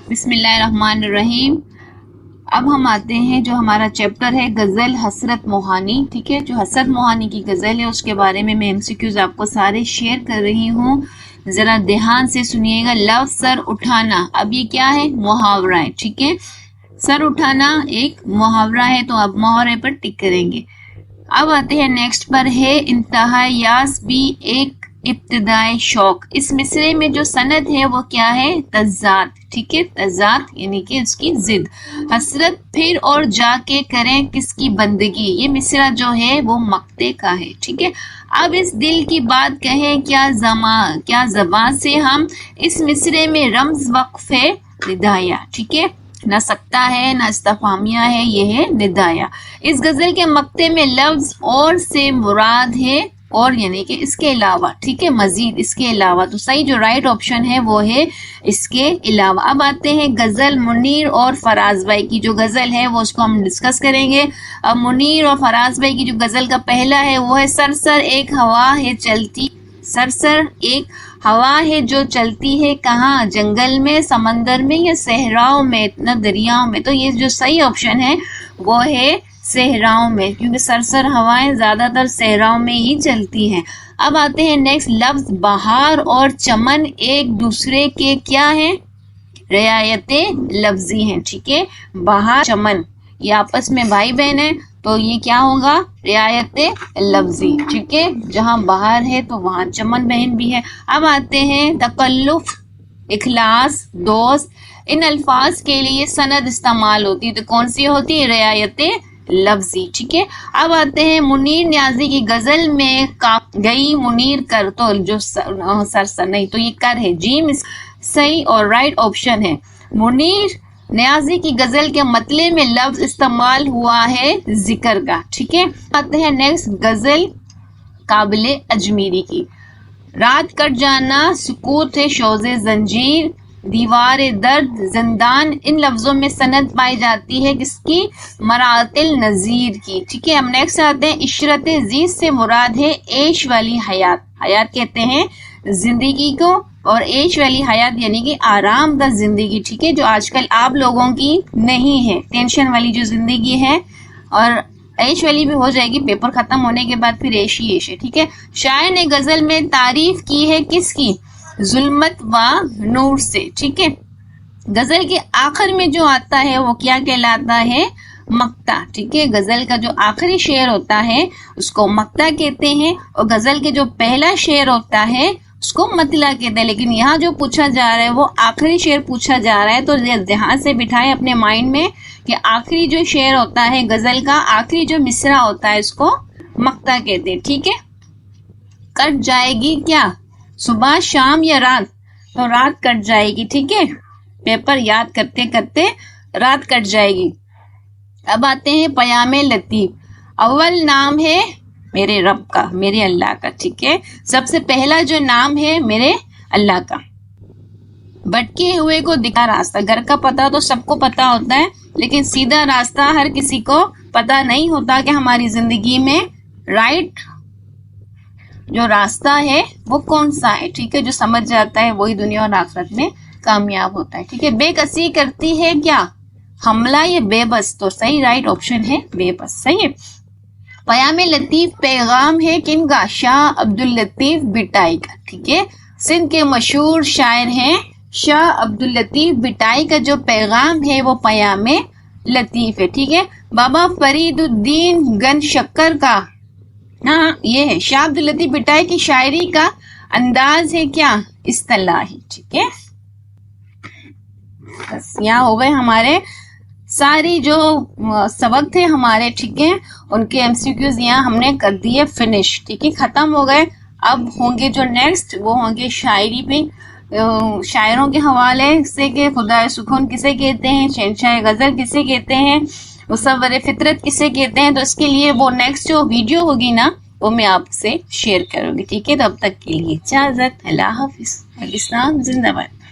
بسم اللہ الرحمن الرحیم. اب ہم آتے ہیں جو ہمارا چیپٹر ہے غزل حسرت موہانی. ٹھیک ہے, جو حسرت موہانی کی غزل ہے اس کے بارے میں MCQs آپ کو سارے شیئر کر رہی ہوں, ذرا دھیان سے سنیے گا. لفظ سر اٹھانا, اب یہ کیا ہے؟ محاورہ ہے. ٹھیک ہے, سر اٹھانا ایک محاورہ ہے, تو اب محاورے پر ٹک کریں گے. اب آتے ہیں نیکسٹ پر ہے انتہا یاس بھی ایک ابتدائی شوق. اس مصرے میں جو سند ہے وہ کیا ہے؟ تضاد. ٹھیک ہے, تضاد یعنی کہ اس کی ضد. حسرت پھر اور جا کے کریں کس کی بندگی, یہ مصرع جو ہے وہ مقطع کا ہے. ٹھیک ہے, اب اس دل کی بات کہیں کیا زبان سے ہم, اس مصرے میں رمز وقف ہے ندایا. ٹھیک ہے, نہ سکتا ہے نہ استفہامیہ ہے, یہ ہے ندایا. اس غزل کے مقطع میں لفظ اور سے مراد ہے اور یعنی کہ اس کے علاوہ. ٹھیک ہے, مزید اس کے علاوہ, تو صحیح جو رائٹ آپشن ہے وہ ہے اس کے علاوہ. اب آتے ہیں غزل منیر اور فراز بھائی کی جو غزل ہے وہ اس کو ہم ڈسکس کریں گے. اب منیر اور فراز بھائی کی جو غزل کا پہلا ہے وہ ہے سرسر ایک ہوا ہے چلتی, سرسر ایک ہوا ہے جو چلتی ہے کہاں, جنگل میں, سمندر میں یا صحراؤں میں, نہ دریاؤں میں. تو یہ جو صحیح آپشن ہے وہ ہے صحراؤں میں, کیونکہ سرسر ہوائیں زیادہ تر صحراؤں میں ہی چلتی ہیں. اب آتے ہیں نیکسٹ, لفظ بہار اور چمن ایک دوسرے کے کیا ہیں؟ رعایت لفظی ہیں. ٹھیک ہے, بہار چمن یہ آپس میں بھائی بہن ہیں, تو یہ کیا ہوگا؟ رعایت لفظی. ٹھیک ہے, جہاں بہار ہے تو وہاں چمن بہن بھی ہے. اب آتے ہیں تکلف, اخلاص, دوست, ان الفاظ کے لیے سند استعمال ہوتی ہے, تو کون سی ہوتی ہے؟ رعایت لفظی. ٹھیک ہے, اب آتے ہیں منیر نیازی کی غزل میں گئی منیر کر, تو جو سرسر نہیں تو یہ کر ہے, جیم صحیح اور رائٹ آپشن ہے. منیر نیازی کی غزل کے مطلع میں لفظ استعمال ہوا ہے ذکر کا. ٹھیک ہے, آتے ہیں نیکسٹ غزل قابل اجمیری کی. رات کٹ جانا سکوت ہے شوز زنجیر, دیوار درد, زندان, ان لفظوں میں سند پائی جاتی ہے کس کی؟ مرات النظیر کی. ٹھیک ہے, ہم نیکسٹ آتے ہیں عشرت زیست سے مراد ہے عیش والی حیات. حیات کہتے ہیں زندگی کو, اور عیش والی حیات یعنی کہ آرام دہ زندگی. ٹھیک ہے, جو آج کل آپ لوگوں کی نہیں ہے, ٹینشن والی جو زندگی ہے, اور عیش والی بھی ہو جائے گی پیپر ختم ہونے کے بعد, پھر عیش ہی عیش ہے. ٹھیک ہے, شاعر نے غزل میں تعریف کی ہے کس کی؟ ظلمت و نور سے. ٹھیک ہے, غزل کے آخر میں جو آتا ہے وہ کیا کہلاتا ہے؟ مقطع. ٹھیک ہے, غزل کا جو آخری شعر ہوتا ہے اس کو مقطع کہتے ہیں, اور غزل کے جو پہلا شعر ہوتا ہے اس کو مطلع کہتے ہیں. لیکن یہاں جو پوچھا جا رہا ہے وہ آخری شعر پوچھا جا رہا ہے, تو دھیان سے بٹھائے اپنے مائنڈ میں کہ آخری جو شعر ہوتا ہے غزل کا, آخری جو مصرع ہوتا ہے اس کو مقطع کہتے ہیں. ٹھیک ہے, کٹ جائے گی کیا صبح شام یا رات, تو رات کٹ جائے گی. ٹھیک ہے, پیپر یاد کرتے کرتے رات کٹ جائے گی. اب آتے ہیں پیام لطیف. اول نام ہے میرے رب کا, میرے اللہ کا. ٹھیک ہے, سب سے پہلا جو نام ہے میرے اللہ کا. بھٹکے ہوئے کو دکھا راستہ, گھر کا پتہ تو سب کو پتہ ہوتا ہے, لیکن سیدھا راستہ ہر کسی کو پتہ نہیں ہوتا کہ ہماری زندگی میں رائٹ جو راستہ ہے وہ کون سا ہے. ٹھیک ہے, جو سمجھ جاتا ہے وہی دنیا اور آخرت میں کامیاب ہوتا ہے. ٹھیک ہے, بے کسی کرتی ہے کیا حملہ یا بے بس, تو صحیح رائٹ آپشن ہے بے بس. صحیح ہے, پیام لطیف پیغام ہے کن کا؟ شاہ عبداللطیف بٹائی کا. ٹھیک ہے, سندھ کے مشہور شاعر ہیں شاہ عبداللطیف بٹائی کا جو پیغام ہے وہ پیام لطیف ہے. ٹھیک ہے, بابا فرید الدین گن شکر کا, ہاں یہ ہے شاہ عبداللطیف بٹائی کی شاعری کا انداز ہے کیا؟ اصطلاحی. ٹھیک ہے, بس یہاں ہو گئے ہمارے ساری جو سبق تھے ہمارے. ٹھیک ہے, ان کے MCQs یہاں ہم نے کر دیے فنش. ٹھیک ہے, ختم ہو گئے. اب ہوں گے جو نیکسٹ وہ ہوں گے شاعری پہ, شاعروں کے حوالے سے کہ خدا سکون کسے کہتے ہیں, شہنشاہ غزل کسے کہتے ہیں, مصور فطرت کسے کہتے ہیں. تو اس کے لیے وہ نیکسٹ جو ویڈیو ہوگی نا وہ میں آپ سے شیئر کروں گی. ٹھیک ہے, تو اب تک کے لیے اجازت. اللہ حافظ. پاکستان زندہ باد.